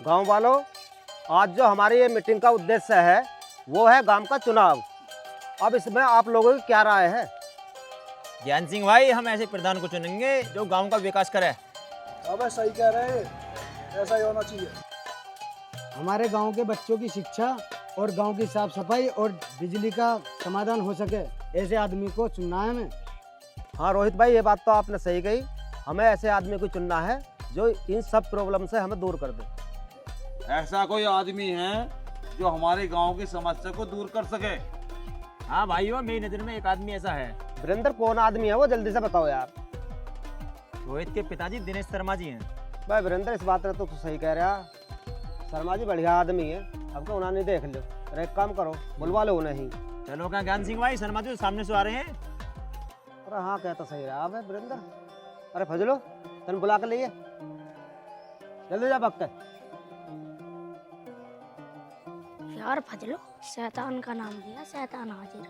गांव वालों, आज जो हमारी ये मीटिंग का उद्देश्य है वो है गांव का चुनाव। अब इसमें आप लोगों की क्या राय है? ज्ञान सिंह भाई, हम ऐसे प्रधान को चुनेंगे जो गांव का विकास करे। अबे सही कह रहे हैं, ऐसा ही होना चाहिए। हमारे गांव के बच्चों की शिक्षा और गांव की साफ सफाई और बिजली का समाधान हो सके, ऐसे आदमी को चुनना है हमें। हाँ रोहित भाई, ये बात तो आपने सही कही। हमें ऐसे आदमी को चुनना है जो इन सब प्रॉब्लम से हमें दूर कर दे। ऐसा कोई आदमी है जो हमारे गांव की समस्या को दूर कर सके? हाँ भाइयों, मेरी नजर में एक आदमी ऐसा है। वीरेंद्र, कौन आदमी है वो? जल्दी से बताओ यार। रोहित के पिताजी दिनेश शर्मा जी हैं। भाई वीरेंद्र, इस बात में तो सही कह रहा। शर्मा जी बढ़िया आदमी है, अब तो उन्होंने देख लो। अरे एक काम करो, बुलवा लो उन्हें ही। चलो क्या ज्ञान सिंह भाई, शर्मा जी तो सामने से आ रहे हैं। अरे हाँ, कहता सही रहा है वीरेंद्र। अरे फजलो, तन बुला कर लिए, जल्दी जा भक्त। यार फजलो, शैतान का नाम लिया, शैतान हाजिर।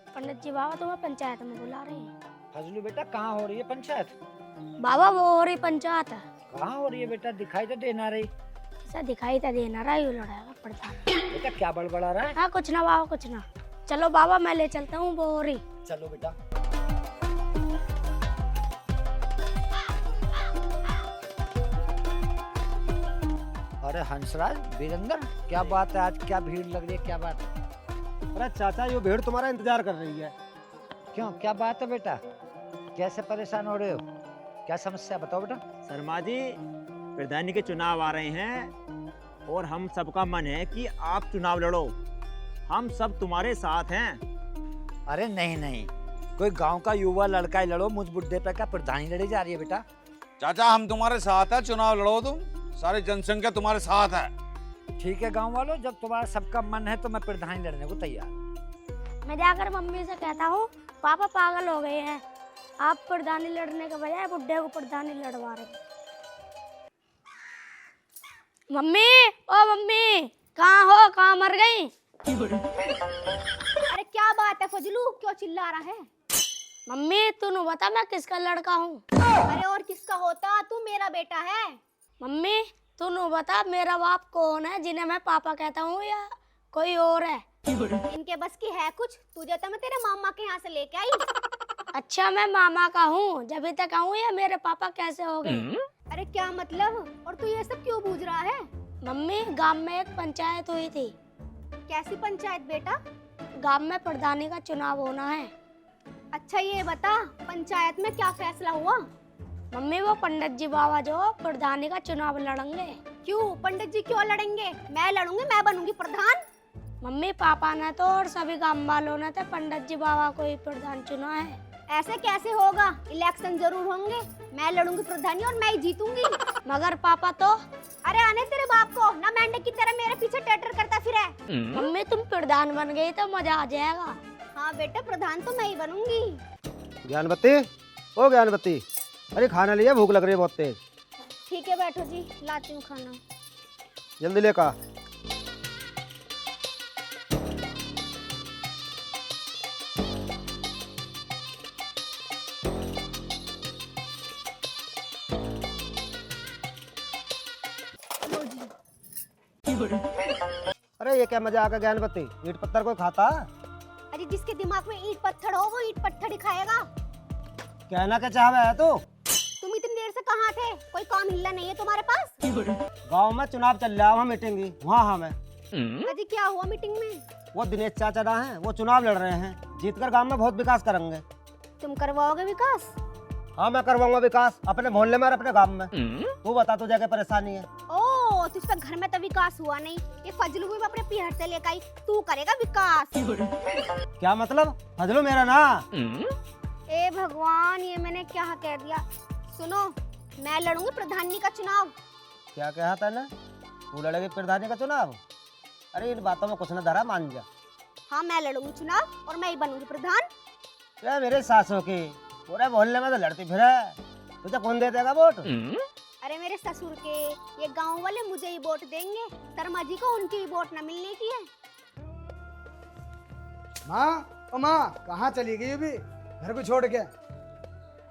पंडित जी बाबा तुम्हें पंचायत में बुला रहे हैं। फजलू बेटा, कहाँ हो रही है पंचायत? बाबा वो हो रही पंचायत है। कहाँ हो रही है बेटा? दिखाई तो देना रही। ऐसा दिखाई तो देना रहा, यू लड़ाएगा प्रधान। बेटा क्या बड़बड़ा रहा है? हाँ कुछ ना बाबा, कुछ ना। चलो बाबा, मैं ले चलता हूँ वो हो रही। चलो बेटा। अरे हंसराज, वीरेंद्र, क्या बात है? आज क्या भीड़ लग रही है? क्या बात है? अरे चाचा, ये भीड़ तुम्हारा इंतजार कर रही है। क्यों, क्या बात है बेटा? कैसे परेशान हो रहे हो? क्या समस्या बताओ बेटा। शर्मा जी, प्रधानी के चुनाव आ रहे हैं और हम सबका मन है कि आप चुनाव लड़ो। हम सब तुम्हारे साथ हैं। अरे नहीं नहीं, कोई गांव का युवा लड़का ही लड़ो, मुझ बुढ़े पे का प्रधानी लड़ी जा रही है बेटा। चाचा, हम तुम्हारे साथ है, चुनाव लड़ो तुम। सारी जनसंख्या तुम्हारे साथ है। ठीक है गांव वालों, जब तुम्हारा सबका मन है तो मैं प्रधानी लड़ने को तैयार। मैं जाकर मम्मी से कहता हूँ पापा पागल हो गए हैं, आप प्रधानी लड़ने के बजाय बुढ़े को प्रधानी लड़वा रहे हैं। मम्मी, ओ मम्मी, कहाँ हो? कहाँ मर गई? अरे क्या बात है फजलू, क्यों चिल्ला रहा है? मम्मी तू बता मैं किसका लड़का हूँ? अरे और किसका होता, तू मेरा बेटा है। मम्मी तू बता मेरा बाप कौन है, जिन्हें मैं पापा कहता हूँ या कोई और है? इनके बस की है कुछ, तुझे तो मैं तेरे मामा के यहाँ से लेके आई। अच्छा मैं मामा का हूँ, जब तक आऊँ या मेरे पापा कैसे हो गए? अरे क्या मतलब, और तू ये सब क्यों बूझ रहा है? मम्मी गांव में एक पंचायत हुई थी। कैसी पंचायत बेटा? गांव में प्रधानी का चुनाव होना है। अच्छा ये बता, पंचायत में क्या फैसला हुआ? मम्मी वो पंडित जी बाबा जो प्रधानी का चुनाव लड़ेंगे। क्यों पंडित जी क्यों लड़ेंगे? मैं लड़ूंगी, मैं बनूंगी प्रधान। मम्मी पापा ने तो और सभी गांव वालों ने तो पंडित जी बाबा को ही प्रधान चुना है। ऐसे कैसे होगा? इलेक्शन जरूर होंगे, मैं लड़ूंगी प्रधानी और मैं ही जीतूंगी। मगर पापा तो। अरे आने तेरे बाप को, ना मेंढक की तरह मेरे पीछे टेटर करता फिरे। मम्मी तुम प्रधान बन गई तो मजा आ जाएगा। हाँ बेटा, प्रधान तो मैं ही बनूंगी। ज्ञानवती, ओ ज्ञानवती, अरे खाना लिया, भूख लग रही है बहुत तेज। ठीक है बैठो जी, लाती हूँ खाना। जल्दी लेकर। अरे ये क्या मजा आ गया ज्ञानवती, ईट पत्थर कोई खाता? अरे जिसके दिमाग में ईंट पत्थर हो वो ईंट पत्थर ही खाएगा। कहना क्या चाह रहा है तू? तुम इतनी देर से कहाँ थे? कोई काम हिल्ला नहीं है तुम्हारे पास? गांव में चुनाव चल रहा है, वहाँ मीटिंग की, वहाँ हमें। अजी क्या हुआ मीटिंग में? वो दिनेश चाचा ना है, वो चुनाव लड़ रहे हैं, जीतकर गांव में बहुत विकास करेंगे। तुम करवाओगे विकास? हाँ मैं करवाऊंगा विकास, अपने मोहल्ले में और अपने गांव में। तू बता, तुझे क्या परेशानी है? ओ तुझका घर में तो विकास हुआ नहीं, ये फजलू भी अपने पीहर से लेकर आई, तू करेगा विकास। क्या मतलब? फजलू मेरा ना। ए भगवान, ये मैंने क्या कह दिया। सुनो, मैं लड़ूंगी प्रधानी का चुनाव। क्या कहा था ना? तू लड़ेगी प्रधानी का चुनाव? अरे इन बातों में कुछ न धरा, मान जा। हाँ मैं लड़ूंगी चुनाव और मैं ही बनूंगी प्रधान। क्या मेरे सासों की पूरे मोहल्ले में तो लड़ती फिर है, तुझे कौन दे देगा वोट? अरे मेरे ससुर के, ये गांव वाले मुझे ही वोट देंगे, शर्मा जी को उनकी वोट न मिलने की है। माँ, ओ माँ, कहाँ चली गई अभी घर को छोड़ के?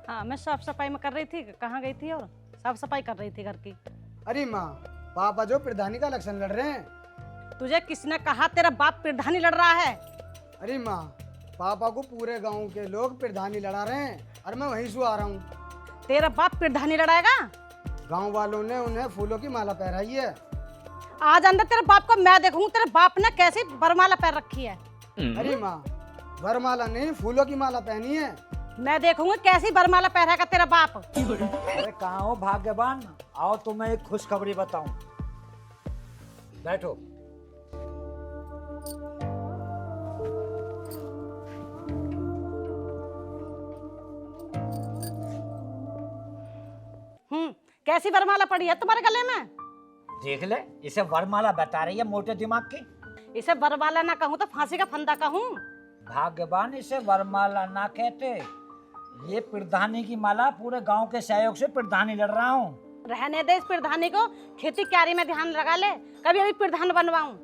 हाँ मैं साफ सफाई में कर रही थी। कहाँ गई थी? और साफ सफाई कर रही थी घर की। अरे माँ, पापा जो प्रधानी का इलेक्शन लड़ रहे हैं। तुझे किसने कहा तेरा बाप प्रधानी लड़ रहा है? अरे माँ, पापा को पूरे गांव के लोग प्रधानी लड़ा रहे हैं और मैं वहीं से आ रहा हूँ। तेरा बाप प्रधानी लड़ाएगा? गांव वालों ने उन्हें फूलों की माला पहनाई है। आज अंदर तेरे बाप को मैं देखूंगी तेरे बाप ने कैसी बरमाला पहन रखी है। अरे माँ, वरमाला नहीं, फूलों की माला पहनी है। मैं देखूंगी कैसी बरमाला पहनेगा तेरा बाप। अरे कहाँ हो भाग्यवान, आओ तुम्हें एक खुशखबरी बताऊं। बैठो। कैसी बरमाला पड़ी है तुम्हारे गले में? देख ले, इसे वरमाला बता रही है मोटे दिमाग की। इसे बरमाला ना कहूँ तो फांसी का फंदा कहूँ। भाग्यवान, इसे वरमाला ना कहते, ये प्रधानी की माला पूरे गांव के सहयोग से प्रधानी लड़ रहा हूँ। रहने दे इस प्रधानी को, खेती क्यारी में ध्यान लगा ले, कभी अभी प्रधान बनवाऊं।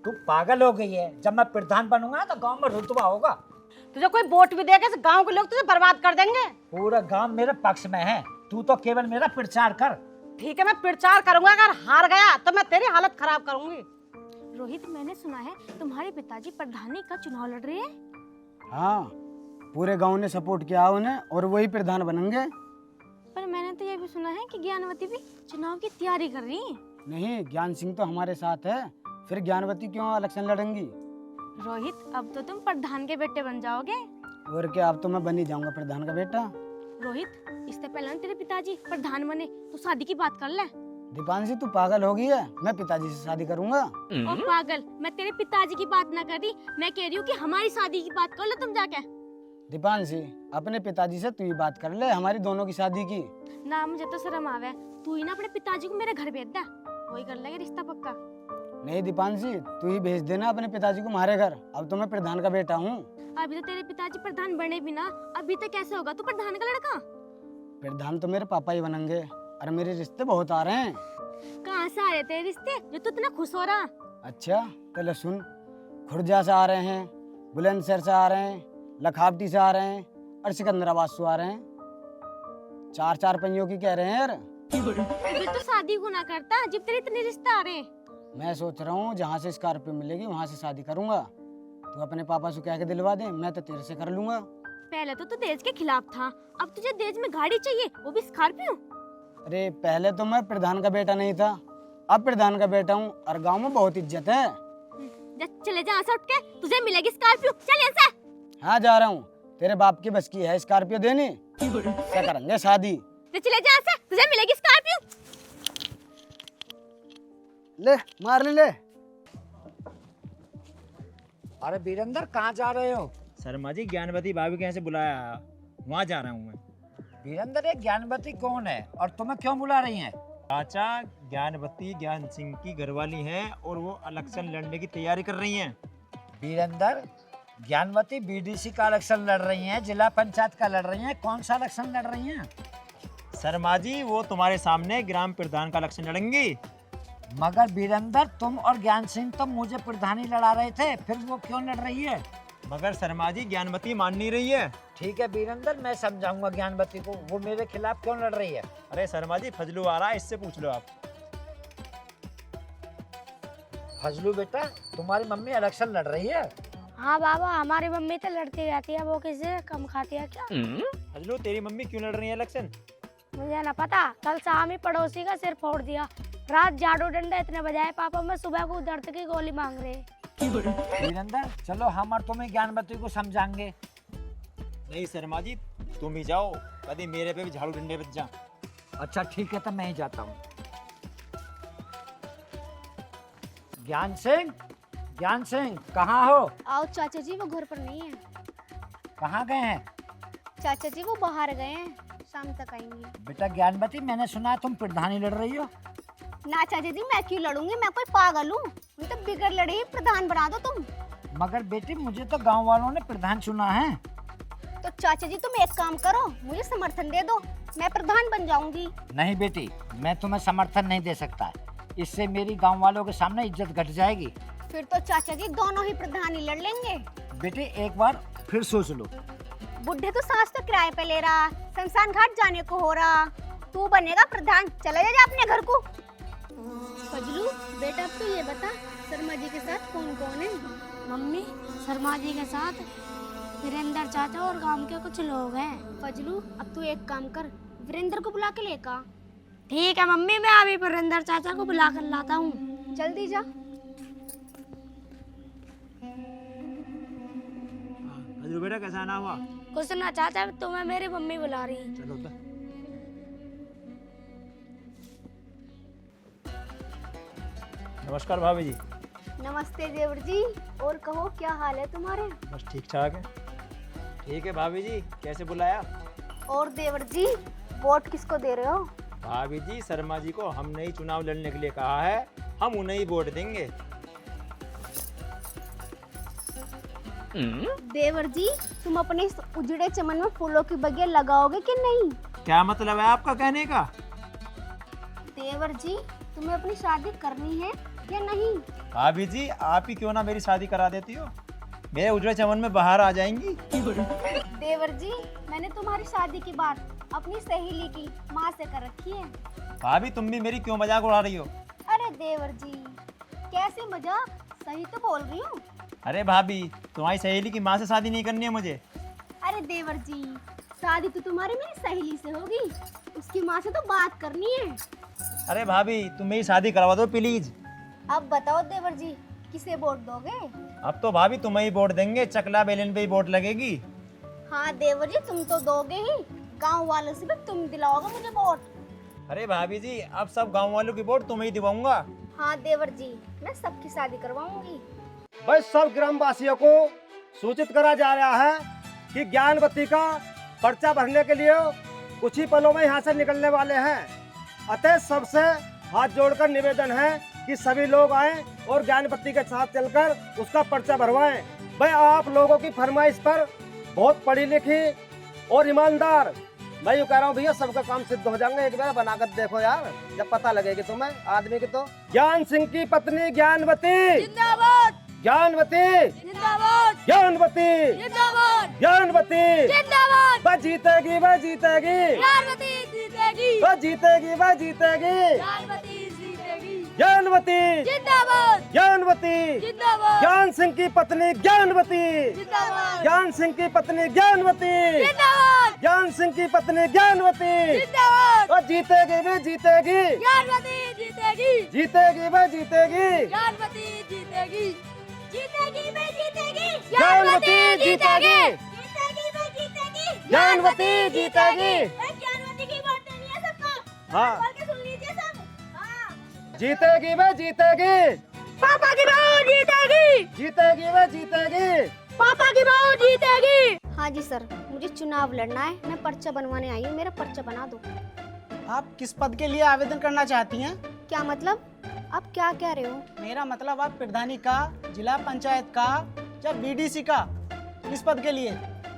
तू पागल हो गई है, जब मैं प्रधान बनूंगा तो गांव में रुतबा होगा। तुझे कोई वोट भी देगा तो गांव के लोग तुझे बर्बाद कर देंगे। पूरा गांव मेरे पक्ष में है, तू तो केवल मेरा प्रचार कर। ठीक है, मैं प्रचार करूंगा, अगर हार गया तो मैं तेरी हालत खराब करूंगी। रोहित, मैंने सुना है तुम्हारे पिताजी प्रधानी का चुनाव लड़ रहे हैं। हाँ, पूरे गांव ने सपोर्ट किया उन्हें और वही प्रधान बनेंगे। पर मैंने तो ये भी सुना है कि ज्ञानवती भी चुनाव की तैयारी कर रही है। नहीं, ज्ञान सिंह तो हमारे साथ है, फिर ज्ञानवती क्यों इलेक्शन लड़ेंगी? रोहित, अब तो तुम प्रधान के बेटे बन जाओगे। और क्या, अब तो मैं बन ही जाऊंगा प्रधान का बेटा। रोहित, इससे पहले ना तेरे पिताजी प्रधान बने तो शादी की बात कर ले। दीपांशी, तू पागल हो गई है? मैं पिताजी से शादी करूंगा। और पागल, मैं तेरे पिताजी की बात ना कर रही, मैं कह रही हूँ कि हमारी शादी की बात कर लो तुम जाके। दीपांशी, अपने पिताजी से तू ही बात कर ले हमारी दोनों की शादी की। ना, मुझे तो शर्म आवे, तू ही ना अपने पिताजी को मेरे घर भेज दे, वही कर लेंगे रिश्ता पक्का। नहीं दीपांशी, तू ही भेज देना अपने पिताजी को हमारे घर। अब तो मैं प्रधान का बेटा हूँ। अभी तो तेरे पिताजी प्रधान बने भी ना, अभी तक कैसे होगा तू प्रधान का लड़का? प्रधान तो मेरे पापा ही बनेंगे और मेरे रिश्ते बहुत आ रहे हैं। कहाँ से आ रहे तेरे रिश्ते जो तू इतना खुश हो रहा? अच्छा तो सुन, खुर्जा से आ रहे हैं, बुलंदशहर से आ रहे हैं, लखावटी से आ रहे हैं और सिकंदराबाद से आ रहे हैं। चार चार पहियों की कह रहे हैं यार। अभी तो शादी को ना करता जब तेरे इतने रिश्ते आ रहे हैं। मैं सोच रहा हूँ जहाँ से स्कॉर्पियो मिलेगी वहाँ से शादी करूंगा। तू अपने पापा से कह के दिलवा दे, मैं तो तेरे से कर लूंगा। पहले तो तू देश के खिलाफ था, अब तुझे देश में गाड़ी चाहिए, वो भी स्कॉर्पियो। अरे पहले तो मैं प्रधान का बेटा नहीं था, अब प्रधान का बेटा हूँ और गांव में बहुत इज्जत है। चले जा उठ के, तुझे मिलेगी स्कॉर्पियो, चल यहाँ से। हाँ जा रहा हूँ, तेरे बाप की बस की है स्कॉर्पियो देनी, क्या करेंगे शादी। चले जा से, तुझे मिलेगी स्कॉर्पियो। ले मार ले। अरे वीरेंद्र, कहाँ जा रहे हो? शर्मा जी, ज्ञानवती भाभी के यहाँ से बुलाया, वहाँ जा रहा हूँ मैं। वीरेंद्र, ये ज्ञानवती कौन है और तुम्हें क्यों बुला रही हैं? चाचा, ज्ञानवती ज्ञान सिंह की घरवाली हैं और वो इलेक्शन लड़ने की तैयारी कर रही हैं। वीरेंद्र, ज्ञानवती बीडीसी का इलेक्शन लड़ रही हैं, जिला पंचायत का लड़ रही हैं, कौन सा इलेक्शन लड़ रही हैं? शर्मा जी, वो तुम्हारे सामने ग्राम प्रधान का इलेक्शन लड़ेंगी। मगर वीरेंद्र, तुम और ज्ञान सिंह तो मुझे प्रधानी लड़ा रहे थे, फिर वो क्यों लड़ रही है? मगर शर्मा जी, ज्ञानवती मान नहीं रही है। ठीक है वीरेंद्र, मैं समझाऊंगा ज्ञानवती को वो मेरे खिलाफ क्यों लड़ रही है। अरे शर्मा जी, फजलू आ रहा है, इससे पूछ लो आप। फजलू बेटा, तुम्हारी मम्मी इलेक्शन लड़ रही है? हाँ बाबा, हमारी मम्मी तो लड़ती रहती है, वो किसी कम खाती है क्या? फजलू, तेरी मम्मी क्यों लड़ रही है इलेक्शन? मुझे ना पता, कल शाम ही पड़ोसी का सिर फोड़ दिया, रात झाड़ू डंडा इतने बजाए पापा, मैं सुबह को दर्द की गोली मांग रहे। वीरेंद्र, चलो हम और तुम्हें ज्ञानवती को समझाएंगे। नहीं शर्मा जी, तुम ही जाओ, कभी मेरे पे भी झाड़ू डंडे बज जा। अच्छा ठीक है, तो मैं ही जाता हूँ। ज्ञान सिंह कहाँ हो? आओ चाचा जी, वो घर पर नहीं है। कहाँ गए हैं? चाचा जी वो बाहर गए हैं, शाम तक आएंगे। बेटा ज्ञानवती, मैंने सुना है तुम प्रधानी लड़ रही हो। ना चाचा जी, मैं क्यों लड़ूंगी, मैं कोई पागल हूँ? मैं तो बिगड़ लड़ी, प्रधान बना दो तुम। मगर बेटी, मुझे तो गांव वालों ने प्रधान चुना है। तो चाचा जी तुम एक काम करो, मुझे समर्थन दे दो, मैं प्रधान बन जाऊंगी। नहीं बेटी, मैं तुम्हें समर्थन नहीं दे सकता, इससे मेरी गांव वालों के सामने इज्जत घट जाएगी। फिर तो चाचा जी दोनों ही प्रधानी लड़ लेंगे। बेटी एक बार फिर सोच लो। बुढ़े तो सांस तो किराए पे ले रहा, शमशान घाट जाने को हो रहा, तू बनेगा प्रधान, चले जा अपने घर को। फजलू बेटा अब तो ये बता शर्मा जी के साथ कौन कौन है? मम्मी, शर्मा जी के साथ वीरेंद्र चाचा और गांव के कुछ लोग हैं। फजलू अब तू एक काम कर, वीरेंद्र को बुला के लेकर आ। ठीक है मम्मी, मैं अभी वीरेंद्र चाचा को बुला कर लाता हूँ। जल्दी जा। फजलू बेटा कैसा आना हुआ? कुछ ना चाचा, तुम्हें मेरी मम्मी बुला रही है। चलो तो। नमस्कार भाभी जी। नमस्ते देवर जी, और कहो क्या हाल है तुम्हारे? बस ठीक ठाक है। ठीक है भाभी जी, कैसे बुलाया? और देवर जी वोट किसको दे रहे हो? भाभी जी, शर्मा जी को हमने ही चुनाव लड़ने के लिए कहा है, हम उन्हें ही वोट देंगे। देवर जी तुम अपने इस उजड़े चमन में फूलों की बगिया लगाओगे कि नहीं? क्या मतलब है आपका कहने का? देवर जी तुम्हें अपनी शादी करनी है या नहीं? भाभी जी, आप ही क्यों ना मेरी शादी करा देती हो, मेरे उजड़े चमन में बाहर आ जाएंगी। देवर जी मैंने तुम्हारी शादी की बात अपनी सहेली की माँ से कर रखी है। भाभी तुम भी मेरी क्यों मजाक उड़ा रही हो? अरे देवर जी कैसे मजाक, सही तो बोल रही हूँ। अरे भाभी, तुम्हारी सहेली की माँ से शादी नहीं करनी है मुझे। अरे देवर जी शादी तो तुम्हारी मेरी सहेली से होगी, उसकी माँ से तो बात करनी है। अरे भाभी, तुम मेरी शादी करवा दो प्लीज। अब बताओ देवर जी किसे वोट दोगे? अब तो भाभी तुम्हें ही वोट देंगे, चकला बेलन पे ही वोट लगेगी। हाँ देवर जी तुम तो दोगे ही, गांव वालों से भी तुम दिलाओगे मुझे वोट। अरे भाभी जी, अब सब गांव वालों की वोट तुम्हें ही दिलाऊंगा। हाँ देवर जी मैं सबकी शादी करवाऊंगी। भाई सब ग्रामवासियों को सूचित करा जा रहा है कि ज्ञानवती का पर्चा भरने के लिए कुछ ही पलों में यहाँ से निकलने वाले हैं। अतः सबसे हाथ जोड़कर निवेदन है कि सभी लोग आएं और ज्ञानवती के साथ चलकर उसका पर्चा भरवाएं। भाई आप लोगों की फरमाइश पर बहुत पढ़ी लिखी और ईमानदार, मैं यूँ कह रहा हूँ भैया सबका काम सिद्ध हो जाएंगे। एक बार बनाकर देखो यार, जब पता लगेगी तुम्हें आदमी की। तो ज्ञान सिंह की पत्नी ज्ञानवती जिंदाबाद, ज्ञानवती जिंदाबाद, ज्ञानवती जिंदाबाद, ज्ञानवती जिंदाबाद। वह जीतेगी, वह जीतेगी, ज्ञानवती जीतेगी, वह जीतेगी, वह जीतेगी। ज्ञानवती जीतेगी। ज्ञानवती जिंदाबाद, ज्ञानवती जिंदाबाद, ज्ञान सिंह की पत्नी ज्ञानवती, जिंदाबाद, ज्ञान सिंह की पत्नी ज्ञानवती, जिंदाबाद, ज्ञान सिंह की पत्नी ज्ञानवती। जिंदाबाद। वह जीतेगी, वह जीतेगी, ज्ञानवती जीतेगी, जीतेगी, वह जीतेगी। ज्ञानवती जीतेगी, जीतेगी मैं जीतेगी, ज्ञानवती जीतेगी, जीतेगी मैं जीतेगी, ज्ञानवती जीतेगी। ज्ञानवती की वोट देनी है सबको। हाँ। बोल के सुन लीजिए सब। हाँ। जीतेगी, वह जीतेगी, पापा की बहू जीतेगी, जीतेगी, वह जीतेगी। पापा की बहू जीतेगी। हाँ जी सर, मुझे चुनाव लड़ना है, मैं पर्चा बनवाने आई हूँ, मेरा पर्चा बना दो। आप किस पद के लिए आवेदन करना चाहती हैं? क्या मतलब, आप क्या कह रहे हो? मेरा मतलब आप प्रधानी का, जिला पंचायत का या बीडीसी का, किस पद के लिए?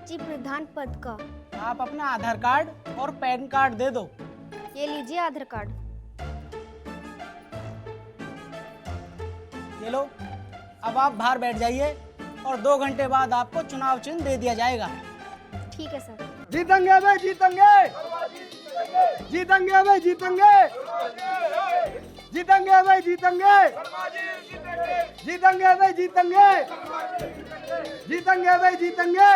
जी प्रधान पद का। आप अपना आधार कार्ड और पैन कार्ड दे दो। ये लीजिए आधार कार्ड। ये लो, अब आप बाहर बैठ जाइए और 2 घंटे बाद आपको चुनाव चिन्ह दे दिया जाएगा। ठीक है सर। जीतेंगे भाई, जीतेंगे, जीतेंगे भाई, जीतेंगे, जीतेंगे भाई, जीतेंगे, जीतेंगे भाई, जीतेंगे, जीतेंगे भाई, जीतेंगे।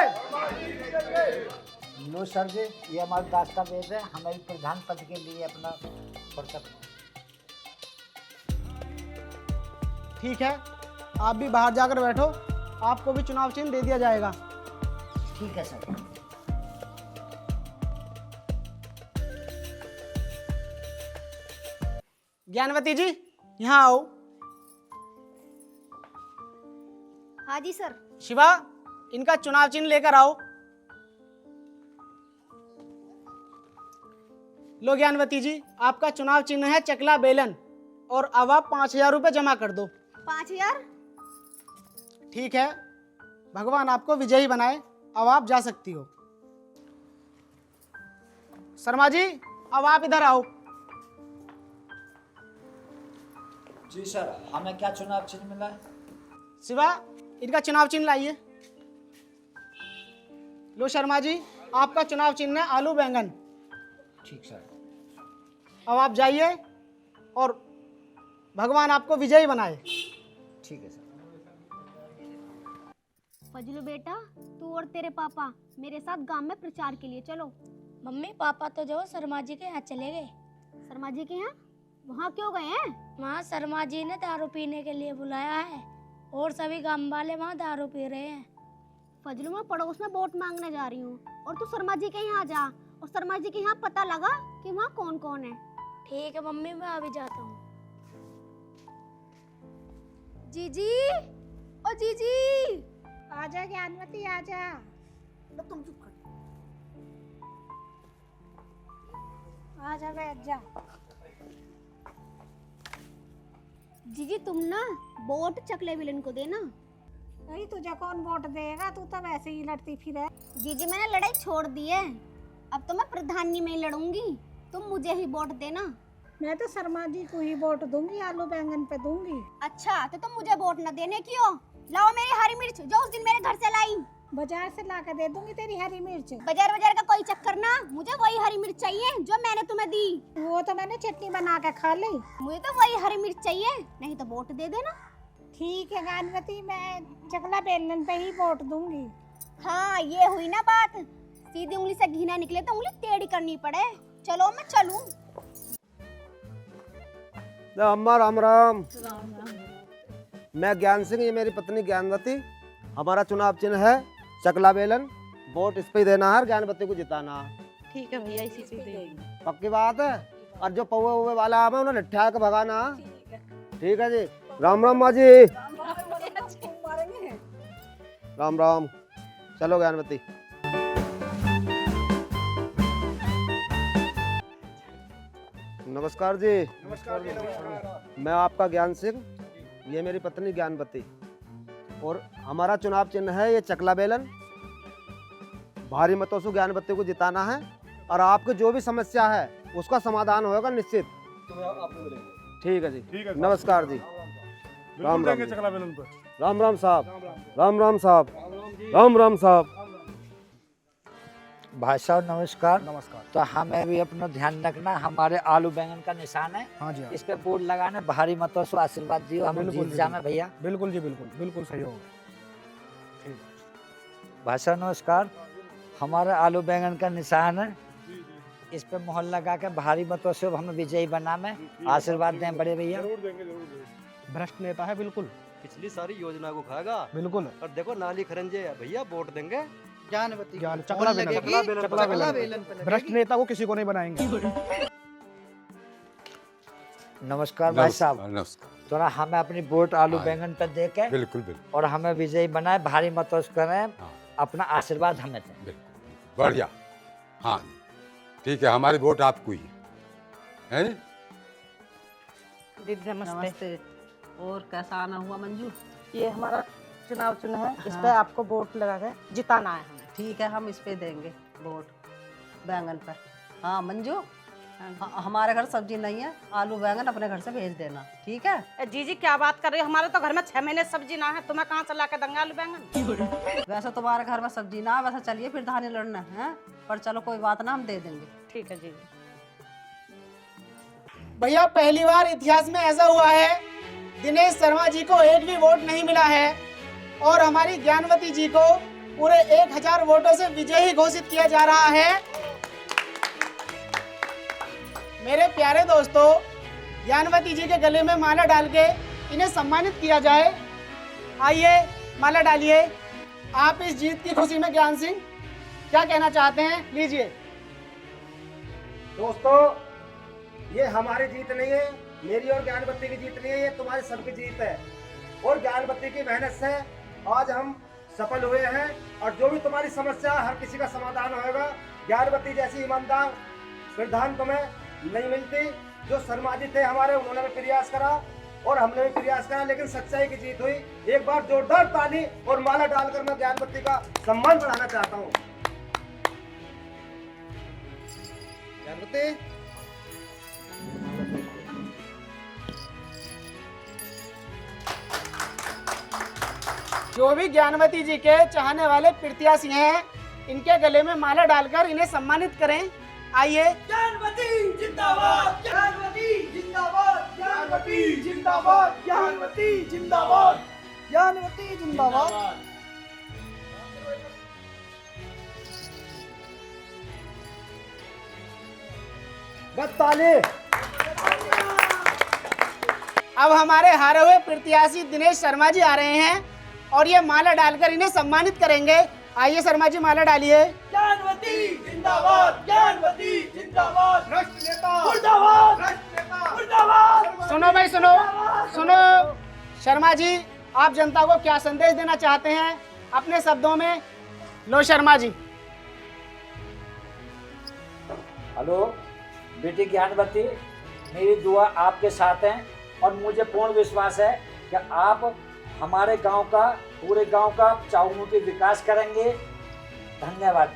लो सर जी, ये हमारा दस्तावेज है, हमें प्रधान पद के लिए अपना पर्चा। ठीक है, आप भी बाहर जाकर बैठो, आपको भी चुनाव चिन्ह दे दिया जाएगा। ठीक है सर। ज्ञानवती जी यहाँ आओ। हाँ जी सर। शिवा, इनका चुनाव चिन्ह लेकर आओ। लो ज्ञानवती जी, आपका चुनाव चिन्ह है चकला बेलन, और अब आप 5000 रुपये जमा कर दो। 5000? ठीक है, भगवान आपको विजयी बनाए, अब आप जा सकती हो। शर्मा जी, अब आप इधर आओ। जी सर, हमें क्या चुनाव चिन्ह मिला है? शिवा, इनका चुनाव चिन्ह लाइए। लो शर्मा जी, आपका चुनाव चिन्ह है आलू बैंगन। ठीक सर। अब आप जाइए और भगवान आपको विजयी बनाए। ठीक है सर। फजलू बेटा, तू और तेरे पापा मेरे साथ गांव में प्रचार के लिए चलो। मम्मी पापा तो जो शर्मा जी के यहाँ चले गए। शर्मा जी के यहाँ? वहाँ क्यों गए हैं? वहाँ शर्मा जी ने दारू पीने के लिए बुलाया है और सभी गांव वाले वहाँ दारू पी रहे हैं। फजलू, मैं पड़ोस में वोट मांगने जा रही हूँ और तू शर्मा जी के यहाँ जा और शर्मा जी के यहाँ पता लगा कि वहाँ कौन कौन है। ठीक है मम्मी, मैं अभी जाता हूँ। जीजी, ओ जीजी, आजा ज्ञानवती आजा। तुम चुप कर। आजा बैठ जा। जीजी तुम ना वोट चकले विलन को देना। नहीं, तुझे कौन वोट देगा, तू तो वैसे ही लड़ती फिरे। जीजी मैंने लड़ाई छोड़ दी है, अब तो मैं प्रधानी में ही लड़ूंगी, तुम मुझे ही वोट देना। मैं तो शर्मा जी को ही वोट दूंगी, आलू बैंगन पे दूंगी। अच्छा तो तुम मुझे वोट न देने क्यों? लाओ मेरी हरी मिर्च जो उस दिन मेरे घर से लाई। बाजार से ला के दे दूंगी तेरी हरी मिर्च। बाजार का कोई चक्कर ना, मुझे वही हरी मिर्च चाहिए जो मैंने तुम्हें दी। वो तो मैंने चटनी बना के खा ली। मुझे तो वही हरी मिर्च चाहिए, नहीं तो वोट दे देना। ठीक है ज्ञानवती, मैं चकला बेलन पे ही वोट दूंगी। हाँ ये हुई ना बात, सीधी उंगली से घी ना निकले तो उंगली टेढ़ी करनी पड़े। चलो मैं चलूं। अम्मा राम राम। मैं ज्ञान सिंह, ये मेरी पत्नी ज्ञानवती। हमारा चुनाव चिन्ह है चकला बेलन, वोट इस पे ही देना है, ज्ञानवती को जिताना। ठीक है भैया, इसी पे देंगे। पक्की बात है। और जो पौवे उवे वाला आम है उन्हें लिट्ठा के भगाना। ठीक है जी। राम राम माँ जी। राम राम। चलो ज्ञानवती। नमस्कार जी। मैं आपका ज्ञान सिंह, ये मेरी पत्नी ज्ञानवती, और हमारा चुनाव चिन्ह है ये चकला बेलन। भारी मतों से ज्ञानवती को जिताना है और आपकी जो भी समस्या है उसका समाधान होगा निश्चित। ठीक है जी। नमस्कार जी। राम राम। राम राम साहब। राम राम साहब। राम राम साहब। भाई साहब नमस्कार। नमस्कार। तो हमें भी अपना ध्यान रखना, हमारे आलू बैंगन का निशान है। हाँ जी, हाँ। इस पे बोर्ड लगाना, भारी मतों से आशीर्वाद दियो, हमें बिल्कुल जीत जाना भैया। बिल्कुल जी, बिल्कुल बिल्कुल सही होगा। भाई साहब नमस्कार, हमारा आलू बैंगन का निशान है, इस पे मोहर लगा के भारी मतों से हमें विजयी बना में आशीर्वाद दें बड़े भैया। भ्रष्ट नेता है बिल्कुल। पिछली सारी योजना को खाएगा बिल्कुल। और देखो नाली खरंजे भैया वोट देंगे ज्ञानवती चकला बेलन। भ्रष्ट नेता को किसी को नहीं बनाएंगे। नमस्कार भाई साहब। नमस्कार। थोड़ा हमें अपनी वोट आलू बैंगन पे दे के बिल्कुल बिल्कुल। और हमें विजयी बनाए, भारी मतों से करें, अपना आशीर्वाद हमें दें। बिल्कुल बढ़िया। हाँ ठीक है, हमारी वोट आपको ही है। दीदी नमस्ते। और कैसा आना हुआ मंजू? ये हमारा चुनाव चिन्ह है, इस पे आपको वोट लगा के जिताना है हमें। ठीक है, हम इस पे देंगे वोट बैंगन पर। हाँ मंजू, हमारे घर सब्जी नहीं है, आलू बैंगन अपने घर से भेज देना, ठीक है? जीजी क्या बात कर रही हो, हमारे तो घर में 6 महीने सब्जी ना है, तुम्हें कहाँ से ला के देंगे आलू बैंगन? वैसे तुम्हारे घर में सब्जी ना है, वैसे चलिए फिर धानी लड़ना है, पर चलो कोई बात ना, हम दे देंगे। ठीक है जीजी। भैया पहली बार इतिहास में ऐसा हुआ है, दिनेश शर्मा जी को एक भी वोट नहीं मिला है और हमारी ज्ञानवती जी को पूरे 1000 वोटों से विजयी घोषित किया जा रहा है। मेरे प्यारे दोस्तों, ज्ञानवती जी के गले में माला डाल के इन्हें सम्मानित किया जाए। आइए माला डालिए। आप इस जीत की खुशी में ज्ञान सिंह क्या कहना चाहते हैं, लीजिए। दोस्तों, ये हमारी जीत नहीं है, मेरी और ज्ञानवती की जीत नहीं है, ये तुम्हारी सबकी जीत है। और ज्ञानवती की मेहनत से आज हम सफल हुए हैं और जो भी तुम्हारी समस्या हर किसी का समाधान होगा। ज्ञानवती जैसी ईमानदार प्रधान तुम्हें नहीं मिलती। जो शर्मा जी थे हमारे, उन्होंने भी प्रयास करा और हमने भी प्रयास करा, लेकिन सच्चाई की जीत हुई। एक बार जोरदार ताली और माला डालकर मैं ज्ञानवती का सम्मान बढ़ाना चाहता हूँ। ज्ञानवती, जो भी ज्ञानवती जी के चाहने वाले प्रत्याशी हैं, इनके गले में माला डालकर इन्हें सम्मानित करें। आइए। ज्ञानवती जिंदाबाद, ज्ञानवती जिंदाबाद, ज्ञानवती जिंदाबाद। जिंदाबाद ज्ञानवती जिंदाबाद ज्ञानवती जिंदाबाद। बस ताली। अब हमारे हारे हुए प्रत्याशी दिनेश शर्मा जी आ रहे हैं और ये माला डालकर इन्हें सम्मानित करेंगे। आइए शर्मा जी, माला डालिए। ज्ञानवती जिंदाबाद ज्ञानवती जिंदाबाद भ्रष्ट नेता मुर्दाबाद भ्रष्ट नेता मुर्दाबाद। सुनो भाई सुनो सुनो, शर्मा जी आप जनता को क्या संदेश देना चाहते हैं अपने शब्दों में? लो शर्मा जी। हेलो बेटी ज्ञानवती, मेरी दुआ आपके साथ है और मुझे पूर्ण विश्वास है कि आप हमारे गांव का, पूरे गांव का चहुमुखी विकास करेंगे। धन्यवाद।